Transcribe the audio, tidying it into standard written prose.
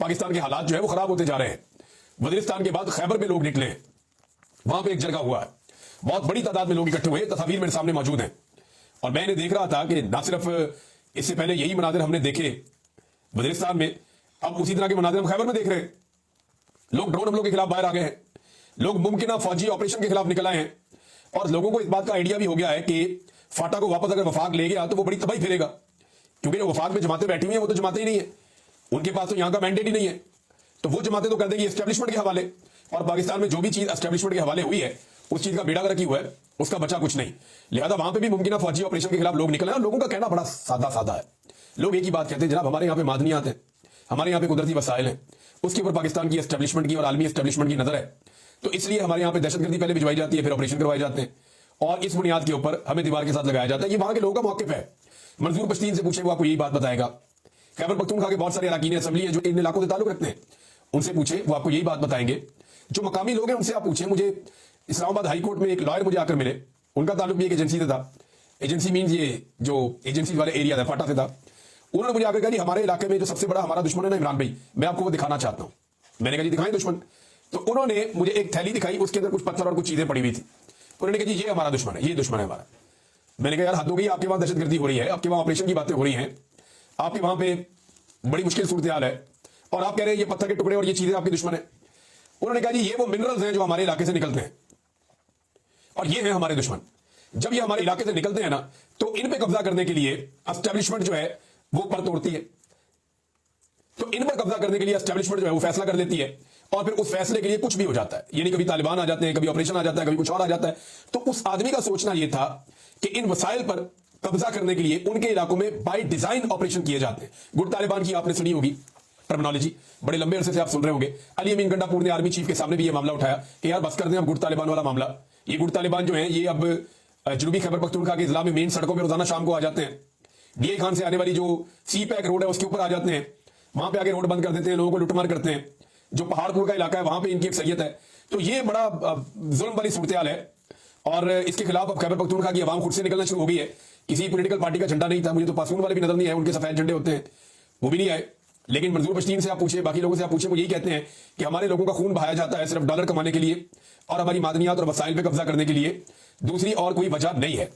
पाकिस्तान के हालात जो है वो खराब होते जा रहे हैं। वजीरिस्तान के बाद खैबर में लोग निकले, वहां पे एक जगह हुआ है, बहुत बड़ी तादाद में लोग इकट्ठे हुए, तस्वीर मेरे सामने मौजूद है। और मैंने देख रहा था कि ना सिर्फ इससे पहले यही मनाजिर हमने देखे वजीरिस्तान में, अब उसी तरह के मनाजिर हम खैबर में देख रहे हैं। लोग ड्रोन हमलों के खिलाफ बाहर आ गए हैं, लोग मुमकिन फौजी ऑपरेशन के खिलाफ निकल आए हैं, और लोगों को इस बात का आइडिया भी हो गया है कि फाटा को वापस अगर वफाक ले गया तो वो बड़ी तबाही फेरेगा, क्योंकि जो वफाक में जमातें बैठी हुई हैं वो तो जमातें ही नहीं है, उनके पास तो यहां का मैंडेट ही नहीं है। तो वो जमातें तो कर देंगी एस्टेब्लिशमेंट के हवाले, और पाकिस्तान में जो भी चीज एस्टेब्लिशमेंट के हवाले हुई है उस चीज का बेड़ा गर्क ही हुआ है, उसका बचा कुछ नहीं। लिहाजा वहां पे भी मुमकिन फौजी ऑपरेशन के खिलाफ लोग निकले हैं। लोगों का कहना बड़ा सादा सादा है, लोग एक ही बात कहते हैं, जनाब हमारे यहाँ पे मादनियात हैं, हमारे यहाँ पे कुदरती वसाइल हैं, उसके ऊपर पाकिस्तान की एस्टेब्लिशमेंट की और आलमी एस्टेब्लिशमेंट की नजर है, तो इसलिए हमारे यहाँ पे दहशतगर्दी पहले भिजवाई जाती है, फिर ऑपरेशन करवाए जाते हैं, और इस बुनियाद के ऊपर हमें दीवार के साथ लगाया जाता है। ये वहां के लोगों का मौकिफ है। मंजूर पश्तीन से पूछे वो आपको यही बात बताएगा। खैबर पख्तूनख्वा के बहुत सारे अरकान असम्बली हैं जो इन इलाकों से ताल्लुक रखते हैं, उनसे पूछे वो आपको यही बात बताएंगे। जो मकामी लोग हैं उनसे आप पूछे। मुझे इस्लामाबाद हाई कोर्ट में एक लॉयर मुझे आकर मिले, उनका ताल्लुक भी एक एजेंसी से था। एजेंसी मीन्स ये जो एजेंसी वाले एरिया था, फाटा से था। उन्होंने मुझे आकर कहा, हमारे इलाके में जो सबसे बड़ा हमारा दुश्मन है ना इमरान भाई, मैं आपको वो दिखाना चाहता हूं। मैंने कहा जी दिखाएं दुश्मन। तो उन्होंने मुझे एक थैली दिखाई, उसके अंदर कुछ पत्थर और कुछ चीजें पड़ी हुई थी। उन्होंने कहा जी ये हमारा दुश्मन है, ये दुश्मन है हमारा। मैंने कहा यार हद हो गई, आपके वहां दहशतगर्दी हो रही है, आपके वहां ऑपरेशन की बातें हो रही हैं, आपके वहां पे बड़ी मुश्किल सूरत हाल है, और आप कह रहे हैं ये पत्थर के टुकड़े और ये चीजें आपके दुश्मन है। उन्होंने कहा जी ये वो मिनरल्स हैं जो हमारे इलाके से निकलते हैं, और ये हैं हमारे दुश्मन। जब ये हमारे इलाके से निकलते हैं ना, तो इन पे कब्जा करने के लिए एस्टेब्लिशमेंट जो है वो पर तोड़ती है। तो इन पर कब्जा करने के लिए एस्टेब्लिशमेंट जो है वो फैसला कर लेती है, और फिर उस फैसले के लिए कुछ भी हो जाता है। यानी कभी तालिबान आ जाते हैं, कभी ऑपरेशन आ जाता है, कभी कुछ और आ जाता है। तो उस आदमी का सोचना यह था कि इन वसाइल पर कब्जा करने के लिए उनके इलाकों में बाय डिजाइन ऑपरेशन किए जाते हैं। गुट तालिबान की आपने सुनी होगी टर्मिनोलॉजी, बड़े लंबे अरसे से आप सुन रहे होंगे। अली अमीन गंडापुर ने आर्मी चीफ के सामने भी यह मामला उठाया कि यार बस कर दें अब गुट तालिबान वाला मामला। ये गुट तालिबान जो है ये अब जनूबी खैबर पख्तूनख्वा के इजला में मेन सड़कों पर रोजाना शाम को आ जाते हैं। डीए खान से आने वाली जो सी पैक रोड है उसके ऊपर आ जाते हैं, वहां पे आगे रोड बंद कर देते हैं, लोगों को लुटमार करते हैं। जो पहाड़पुर का इलाका है वहां पे इनकी एक सैयत है। तो ये बड़ा जुल्म वाली सूरत हाल है, और इसके खिलाफ अब खैबर पख्तूनख्वा की आवाम खुद से निकलना शुरू हो गई है। किसी पॉलिटिकल पार्टी का झंडा नहीं था, मुझे तो पासून वाले भी नजर नहीं आए, उनके सफेद झंडे होते हैं वो भी नहीं आए। लेकिन मंजूर पश्तीन से आप पूछे, बाकी लोगों से आप पूछे, वो यही कहते हैं कि हमारे लोगों का खून बहाया जाता है सिर्फ डॉलर कमाने के लिए और हमारी मादनियात और वसाइल पे कब्जा करने के लिए, दूसरी और कोई वजह नहीं है।